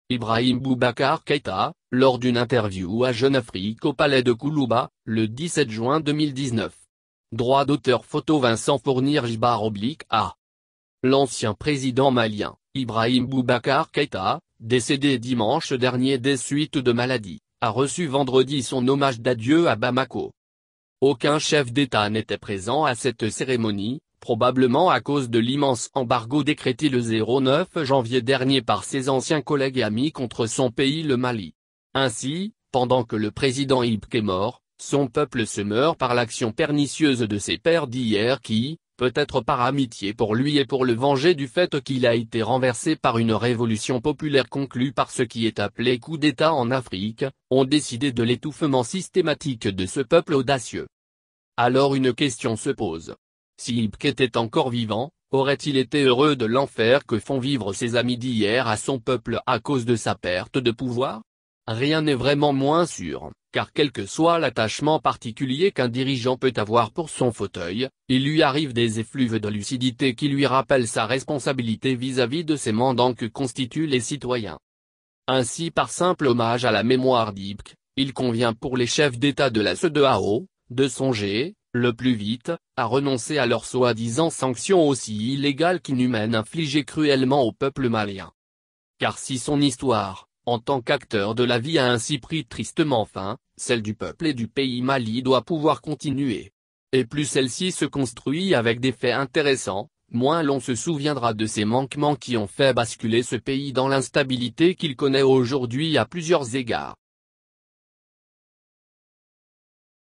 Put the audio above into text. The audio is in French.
Ibrahim Boubacar Keïta, lors d'une interview à Jeune Afrique au palais de Koulouba, le 17 juin 2019. Droit d'auteur photo Vincent Fournir-Jbar-A. L'ancien président malien, Ibrahim Boubacar Keïta, décédé dimanche dernier des suites de maladie, a reçu vendredi son hommage d'adieu à Bamako. Aucun chef d'État n'était présent à cette cérémonie, probablement à cause de l'immense embargo décrété le 9 janvier dernier par ses anciens collègues et amis contre son pays le Mali. Ainsi, pendant que le président Ibk est mort, son peuple se meurt par l'action pernicieuse de ses pères d'hier qui, peut-être par amitié pour lui et pour le venger du fait qu'il a été renversé par une révolution populaire conclue par ce qui est appelé coup d'État en Afrique, ont décidé de l'étouffement systématique de ce peuple audacieux. Alors une question se pose. Si Ibk était encore vivant, aurait-il été heureux de l'enfer que font vivre ses amis d'hier à son peuple à cause de sa perte de pouvoir? Rien n'est vraiment moins sûr, car quel que soit l'attachement particulier qu'un dirigeant peut avoir pour son fauteuil, il lui arrive des effluves de lucidité qui lui rappellent sa responsabilité vis-à-vis de ces mandants que constituent les citoyens. Ainsi, par simple hommage à la mémoire d'Ibk, il convient pour les chefs d'État de la CEDEAO, de songer, le plus vite, à renoncer à leurs soi-disant sanctions aussi illégales qu'inhumaines infligées cruellement au peuple malien. Car si son histoire, en tant qu'acteur de la vie a ainsi pris tristement fin, celle du peuple et du pays Mali doit pouvoir continuer. Et plus celle-ci se construit avec des faits intéressants, moins l'on se souviendra de ces manquements qui ont fait basculer ce pays dans l'instabilité qu'il connaît aujourd'hui à plusieurs égards.